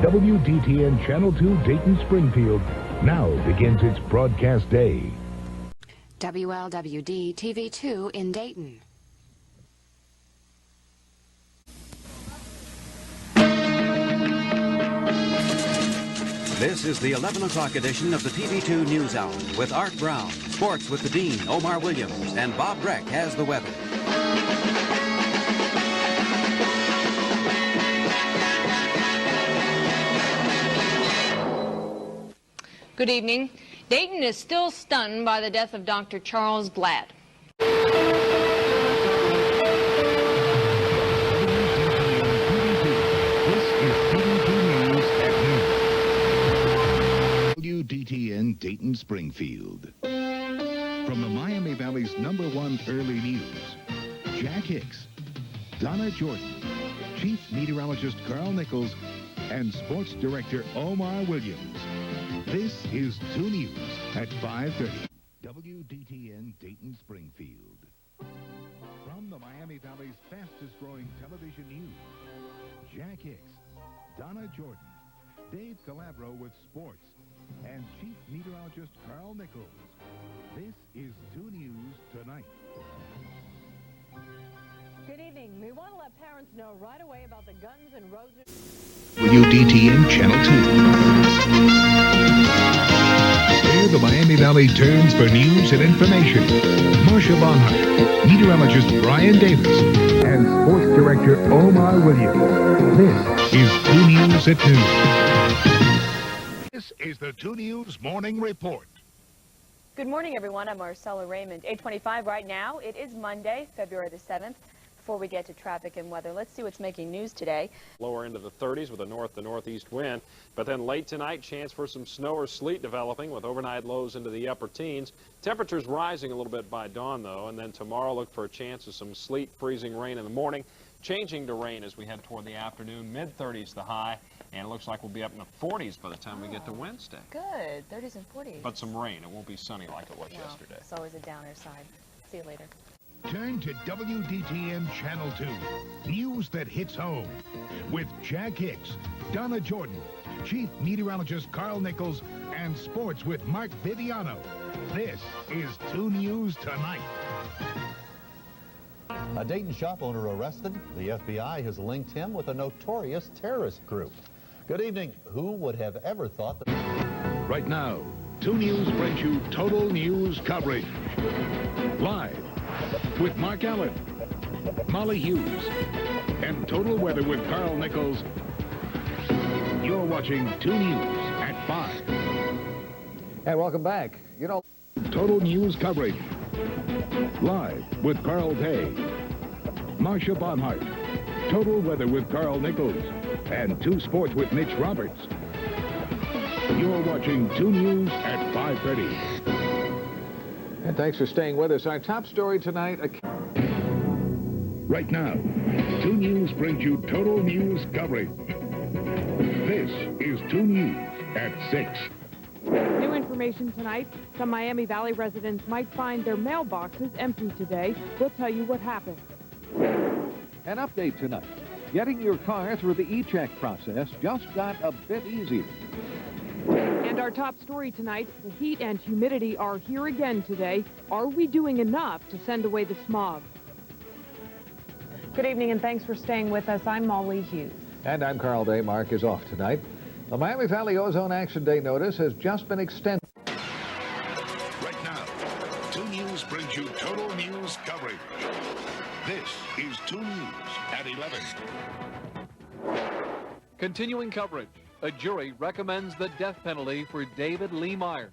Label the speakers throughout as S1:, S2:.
S1: WDTN Channel 2 Dayton-Springfiled now begins its broadcast day.
S2: WLWD TV 2 in Dayton.
S3: This is the 11 o'clock edition of the TV2 News Hour with Art Brown, sports with the Dean, Omar Williams, and Bob Breck has the weather.
S4: Good evening. Dayton is still stunned by the death of Dr. Charles Glad.
S1: WDTN Dayton-Springfiled. From the Miami Valley's #1 early news, Jack Hicks, Donna Jordan, Chief Meteorologist Carl Nichols, and Sports Director Omar Williams. This is 2 News at 5:30. WDTN Dayton-Springfiled. From the Miami Valley's fastest-growing television news, Jack Hicks, Donna Jordan, Dave Calabro with sports, and Chief Meteorologist Carl Nichols. This is 2 News Tonight.
S5: Good evening. We want to let parents know right away about the guns and roses.
S1: WDTN Channel 2. Where the Miami Valley turns for news and information. Marcia Bonhart, meteorologist Brian Davis, and sports director Omar Williams. This is 2 News at noon. This is the 2 News Morning Report.
S5: Good morning, everyone. I'm Marcella Raymond. 8:25 right now. It is Monday, February the 7th. Before we get to traffic and weather, let's see what's making news today.
S6: Lower into the 30s with a north to northeast wind, but then late tonight, chance for some snow or sleet developing with overnight lows into the upper teens. Temperatures rising a little bit by dawn, though, and then tomorrow look for a chance of some sleet, freezing rain in the morning, changing to rain as we head toward the afternoon. Mid-30s the high, and it looks like we'll be up in the 40s by the time we get to Wednesday.
S5: Good. 30s and 40s.
S6: But some rain. It won't be sunny like it was yesterday.
S5: It's always a downer side. See you later.
S1: Turn to WDTN Channel 2. News that hits home. With Jack Hicks, Donna Jordan, Chief Meteorologist Carl Nichols, and sports with Mark Viviano. This is 2 News Tonight.
S7: A Dayton shop owner arrested. The FBI has linked him with a notorious terrorist group. Good evening. Who would have ever thought that...
S1: Right now, 2 News brings you total news coverage. Live with Mark Allen, Molly Hughes, and total weather with Carl Nichols. You're watching 2 News at 5.
S8: Hey, welcome back. You know,
S1: total news coverage. Live with Carl Day, Marcia Bonhart, total weather with Carl Nichols, and 2 Sports with Mitch Roberts. You're watching 2 News at 5:30.
S8: and thanks for staying with us. Our top story tonight.
S1: Right now, 2 News brings you total news coverage. This is 2 News at 6.
S9: New information tonight. Some Miami Valley residents might find their mailboxes empty today. We'll tell you what happened.
S8: An update tonight. Getting your car through the e-check process just got a bit easier.
S9: And our top story tonight, the heat and humidity are here again today. Are we doing enough to send away the smog? Good evening and thanks for staying with us. I'm Molly Hughes.
S8: And I'm Carl Day. Mark is off tonight. The Miami Valley Ozone Action Day notice has just been extended.
S1: Right now, 2 News brings you total news coverage. This is 2 News at 11.
S10: Continuing coverage. A jury recommends the death penalty for David Lee Myers.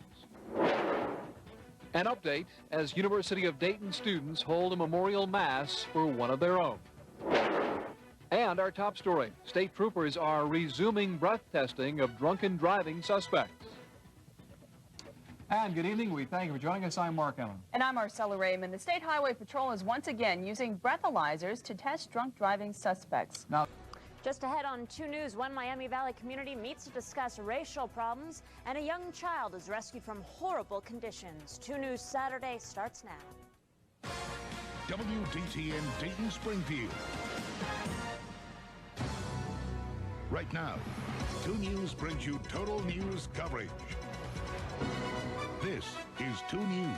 S10: An update as University of Dayton students hold a memorial mass for one of their own. And our top story, state troopers are resuming breath testing of drunken driving suspects.
S11: And good evening. We thank you for joining us. I'm Mark Allen.
S5: And I'm Marcella Raymond. The State Highway Patrol is once again using breathalyzers to test drunk driving suspects.
S11: Now,
S12: just ahead on 2 News, one Miami Valley community meets to discuss racial problems, and a young child is rescued from horrible conditions. 2 News Saturday starts now.
S1: WDTN Dayton-Springfiled. Right now, 2 News brings you total news coverage. This is 2 News.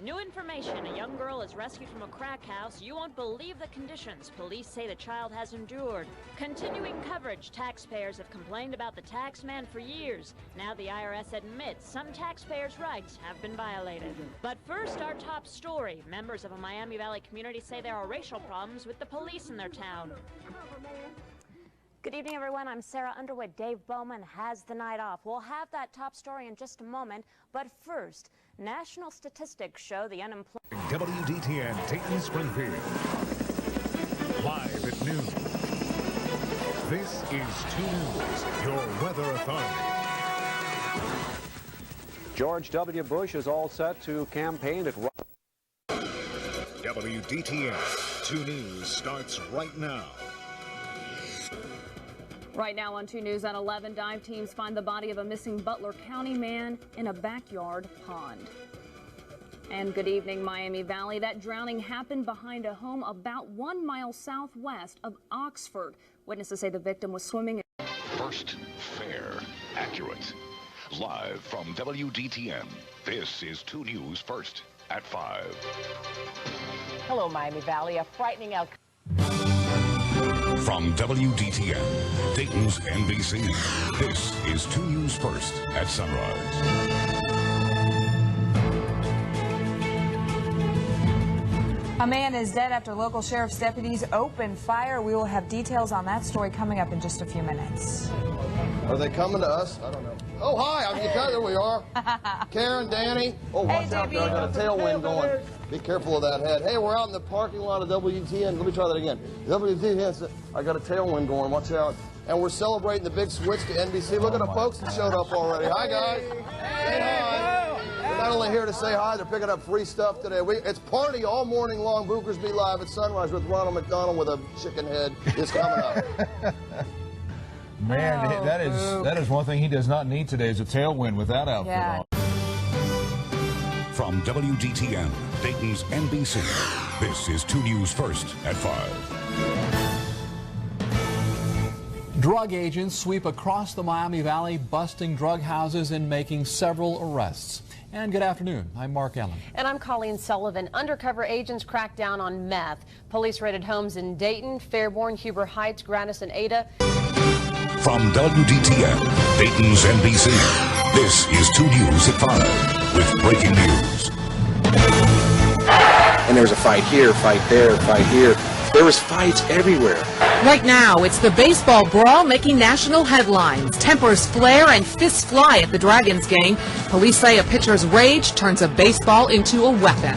S12: New information. A young girl is rescued from a crack house. You won't believe the conditions police say the child has endured. Continuing coverage. Taxpayers have complained about the tax man for years. Now the IRS admits some taxpayers' rights have been violated. But first, our top story. Members of a Miami Valley community say there are racial problems with the police in their town. Good evening, everyone. I'm Sarah Underwood. Dave Bowman has the night off. We'll have that top story in just a moment. But first, national statistics show the unemployment.
S1: WDTN Dayton-Springfield. Live at noon. This is 2 News, your weather authority.
S10: George W. Bush is all set to campaign at...
S1: WDTN 2 News starts right now.
S5: Right now on 2 News at 11, dive teams find the body of a missing Butler County man in a backyard pond. And good evening, Miami Valley. That drowning happened behind a home about 1 mile southwest of Oxford. Witnesses say the victim was swimming.
S1: First, fair, accurate. Live from WDTN, this is 2 News First at 5.
S13: Hello, Miami Valley. A frightening outcome.
S1: From WDTN, Dayton's NBC, this is 2 News First at sunrise.
S13: A man is dead after local sheriff's deputies opened fire. We will have details on that story coming up in just a few minutes.
S14: Are they coming to us? I don't know. Oh, hi. There we are. Karen, Danny. Oh, watch out there. I got a tailwind going. Be careful of that head. Hey, we're out in the parking lot of WDTN. Let me try that again. WDTN. I got a tailwind going. Watch out. And we're celebrating the big switch to NBC. Look at the folks that showed up already. Hi, guys. Say hi. They're not only here to say hi, they're picking up free stuff today. It's party all morning long. Bookers Be Live at sunrise with Ronald McDonald with a chicken head is coming up.
S15: Man, that is one thing he does not need today is a tailwind with that outfit on.
S1: From WDTN, Dayton's NBC, this is 2 News First at 5.
S10: Drug agents sweep across the Miami Valley, busting drug houses and making several arrests. And good afternoon. I'm Mark Allen.
S16: And I'm Colleen Sullivan. Undercover agents cracked down on meth. Police raided homes in Dayton, Fairborn, Huber Heights, Grannis, and Ada.
S1: From WDTN, Dayton's NBC, this is 2 News at 5 with breaking news.
S17: And there was a fight here, fight there, fight here. There was fights everywhere.
S18: Right now, it's the baseball brawl making national headlines. Tempers flare and fists fly at the Dragons game. Police say a pitcher's rage turns a baseball into a weapon.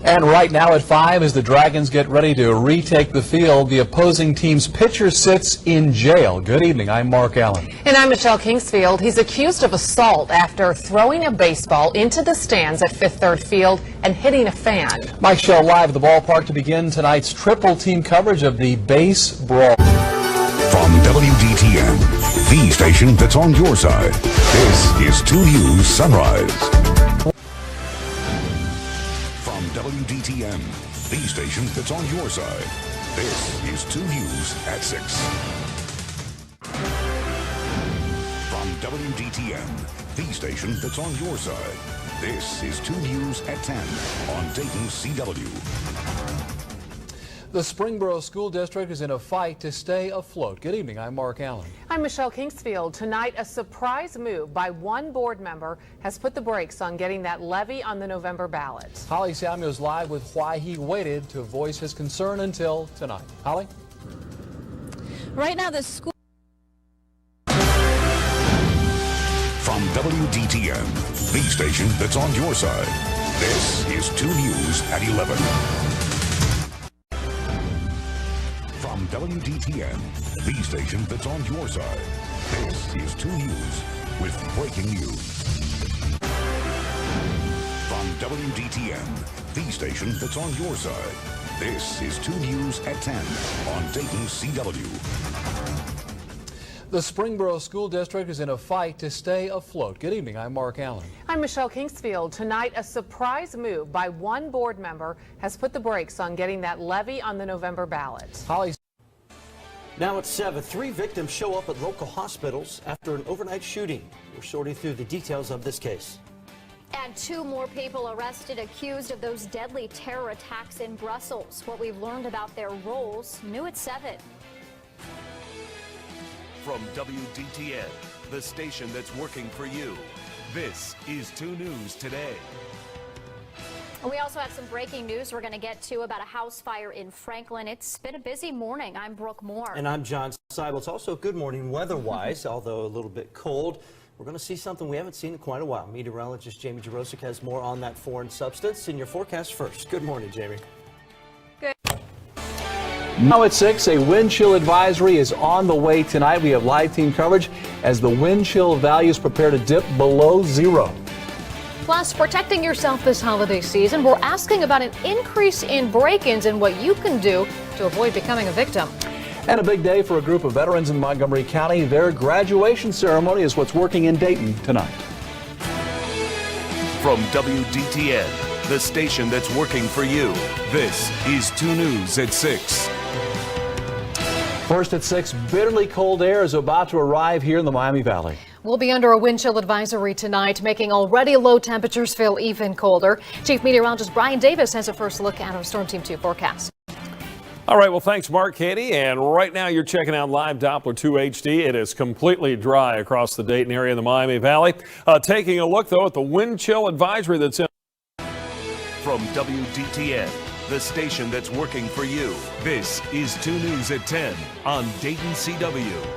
S10: And right now at 5, as the Dragons get ready to retake the field, the opposing team's pitcher sits in jail. Good evening. I'm Mark Allen.
S18: And I'm Michelle Kingsfield. He's accused of assault after throwing a baseball into the stands at Fifth Third Field and hitting a fan.
S10: Mike Shell live at the ballpark to begin tonight's triple team coverage of the base brawl.
S1: From WDTN, the station that's on your side, this is 2 News Sunrise. WDTN, the station that's on your side. This is 2 News at 6. From WDTN, the station that's on your side. This is 2 News at 10 on Dayton CW.
S10: The Springboro School District is in a fight to stay afloat. Good evening. I'm Mark Allen.
S18: I'm Michelle Kingsfield. Tonight, a surprise move by one board member has put the brakes on getting that levy on the November ballot.
S10: Holly Samuels live with why he waited to voice his concern until tonight. Holly?
S19: Right now, the school...
S1: From WDTN, the station that's on your side. This is 2 News at 11. From WDTN, the station that's on your side. This is 2 News with breaking news. From WDTN, the station that's on your side. This is 2 News at 10 on Dayton CW.
S10: The Springboro School District is in a fight to stay afloat. Good evening. I'm Mark Allen.
S18: I'm Michelle Kingsfield. Tonight, a surprise move by one board member has put the brakes on getting that levy on the November ballot.
S10: Holly.
S20: Now at 7, 3 victims show up at local hospitals after an overnight shooting. We're sorting through the details of this case.
S21: And 2 more people arrested accused of those deadly terror attacks in Brussels. What we've learned about their roles, new at 7.
S22: From WDTN, the station that's working for you, this is 2 News Today.
S21: We also have some breaking news we're going to get to about a house fire in Franklin. It's been a busy morning. I'm Brooke Moore.
S20: And I'm John Seibel. It's also a good morning weather-wise, although a little bit cold. We're going to see something we haven't seen in quite a while. Meteorologist Jamie Jarosik has more on that foreign substance in your forecast first. Good morning, Jamie.
S21: Good.
S23: Now at 6, a wind chill advisory is on the way tonight. We have live team coverage as the wind chill values prepare to dip below 0.
S24: Plus, protecting yourself this holiday season, we're asking about an increase in break-ins and what you can do to avoid becoming a victim.
S23: And a big day for a group of veterans in Montgomery County. Their graduation ceremony is what's working in Dayton tonight.
S22: From WDTN, the station that's working for you, this is 2 News at 6.
S23: First at 6, bitterly cold air is about to arrive here in the Miami Valley.
S24: We'll be under a wind chill advisory tonight, making already low temperatures feel even colder. Chief Meteorologist Brian Davis has a first look at our Storm Team 2 forecast.
S6: All right, well, thanks, Mark, Katie. And right now you're checking out live Doppler 2 HD. It is completely dry across the Dayton area in the Miami Valley. Taking a look, though, at the wind chill advisory that's in.
S22: From WDTN, the station that's working for you, this is 2 News at 10 on Dayton CW.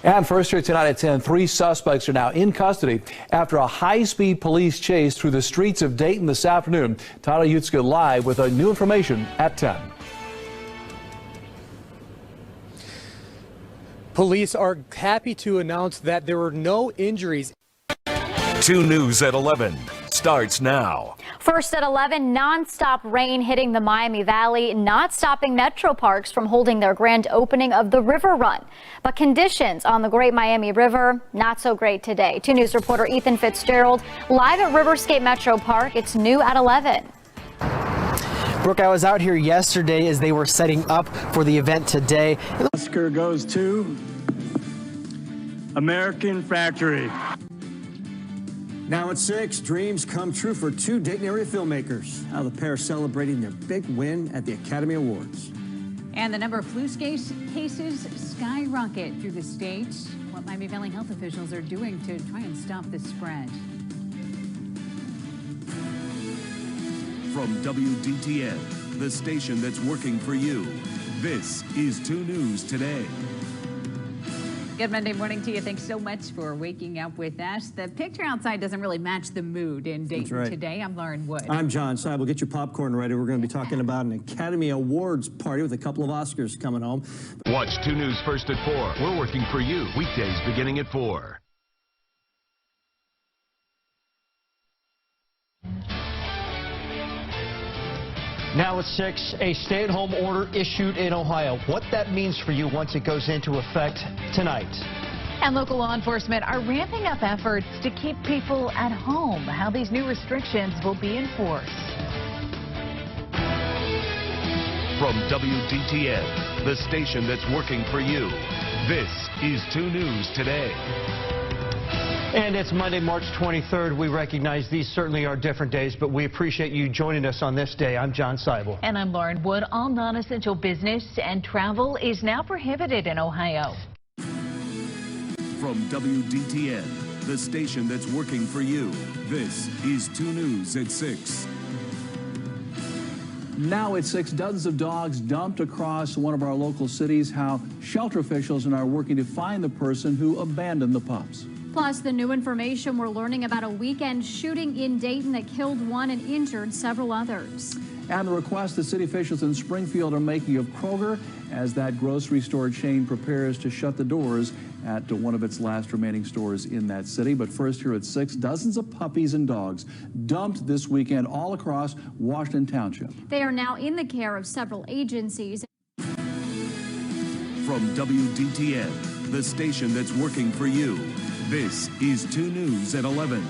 S23: And first here tonight at 10, 3 suspects are now in custody after a high-speed police chase through the streets of Dayton this afternoon. Tyler Utzka live with new information at 10.
S25: Police are happy to announce that there were no injuries.
S22: 2 News at 11 starts now.
S21: First at 11, non-stop rain hitting the Miami Valley, not stopping Metro Parks from holding their grand opening of the River Run. But conditions on the Great Miami River, not so great today. 2 News reporter Ethan Fitzgerald live at Riverscape Metro Park. It's new at 11.
S26: Brooke, I was out here yesterday as they were setting up for the event today.
S27: Oscar goes to American Factory.
S28: Now at 6, dreams come true for 2 Dayton area filmmakers. How the pair celebrating their big win at the Academy Awards.
S29: And the number of flu cases skyrocket through the state. What Miami Valley health officials are doing to try and stop the spread.
S22: From WDTN, the station that's working for you, this is 2 News Today.
S29: Good Monday morning to you. Thanks so much for waking up with us. The picture outside doesn't really match the mood in Dayton today. I'm Lauren Wood.
S28: I'm John Seibel. Get your popcorn ready. We're going to be talking about an Academy Awards party with a couple of Oscars coming home.
S22: Watch 2 News first at 4. We're working for you weekdays beginning at 4.
S28: Now at 6, a stay-at-home order issued in Ohio. What that means for you once it goes into effect tonight.
S29: And local law enforcement are ramping up efforts to keep people at home. How these new restrictions will be enforced.
S22: From WDTN, the station that's working for you, this is 2 News Today.
S28: And it's Monday, March 23rd. We recognize these certainly are different days, but we appreciate you joining us on this day. I'm John Seibel.
S29: And I'm Lauren Wood. All non-essential business and travel is now prohibited in Ohio.
S22: From WDTN, the station that's working for you, this is 2 News at 6.
S23: Now at 6, dozens of dogs dumped across one of our local cities. How shelter officials are now working to find the person who abandoned the pups.
S21: Plus, the new information we're learning about a weekend shooting in Dayton that killed 1 and injured several others.
S23: And the request the city officials in Springfield are making of Kroger as that grocery store chain prepares to shut the doors at one of its last remaining stores in that city. But first here at 6, dozens of puppies and dogs dumped this weekend all across Washington Township.
S21: They are now in the care of several agencies.
S22: From WDTN, the station that's working for you, this is 2 News at 11.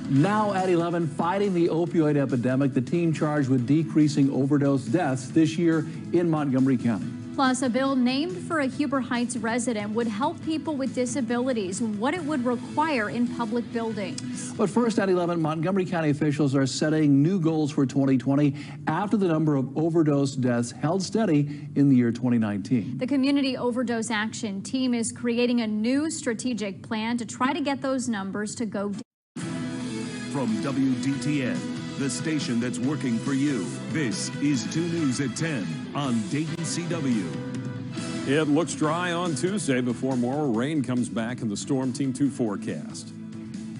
S23: Now at 11, fighting the opioid epidemic, the team charged with decreasing overdose deaths this year in Montgomery County.
S2: Plus, a bill named for a Huber Heights resident would help people with disabilities, what it would require in public buildings.
S23: But first at 11, Montgomery County officials are setting new goals for 2020 after the number of overdose deaths held steady in the year 2019.
S2: The Community Overdose Action Team is creating a new strategic plan to try to get those numbers to go down.
S22: From WDTN, the station that's working for you, this is 2 News at 10 on Dayton CW.
S3: It looks dry on Tuesday before more rain comes back in the Storm Team 2 forecast.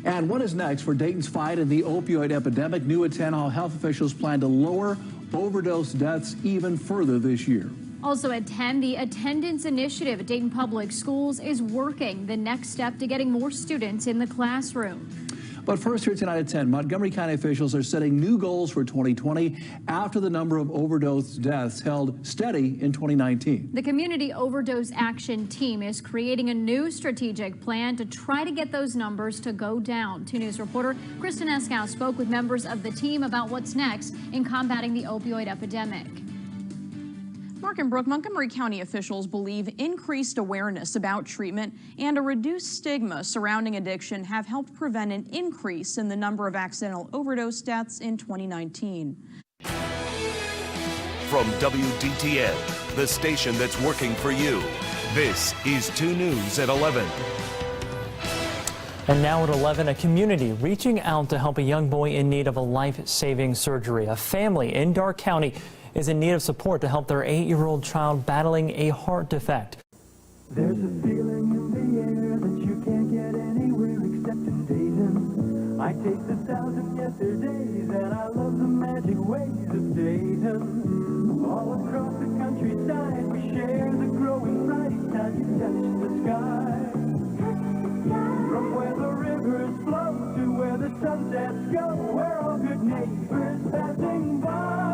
S23: And what is next for Dayton's fight in the opioid epidemic? New at 10, how health officials plan to lower overdose deaths even further this year.
S2: Also at 10, the attendance initiative at Dayton Public Schools is working, the next step to getting more students in the classroom.
S23: But first here tonight at 10, Montgomery County officials are setting new goals for 2020 after the number of overdose deaths held steady in 2019.
S2: The Community Overdose Action Team is creating a new strategic plan to try to get those numbers to go down. 2 News reporter Kristen Eskow spoke with members of the team about what's next in combating the opioid epidemic.
S4: Mark and Brooke, Montgomery County officials believe increased awareness about treatment and a reduced stigma surrounding addiction have helped prevent an increase in the number of accidental overdose deaths in 2019.
S22: From WDTN, the station that's working for you, this is 2 News at 11.
S5: And now at 11, a community reaching out to help a young boy in need of a life-saving surgery. A family in Darke County is in need of support to help their 8-year-old child battling a heart defect.
S7: There's a feeling in the air that you can't get anywhere except in Dayton. I taste 1,000 yesterdays and I love the magic ways of Dayton. All across the countryside we share the growing light each time you touch the sky. From where the rivers flow to where the sunsets go, we're all good neighbors passing by.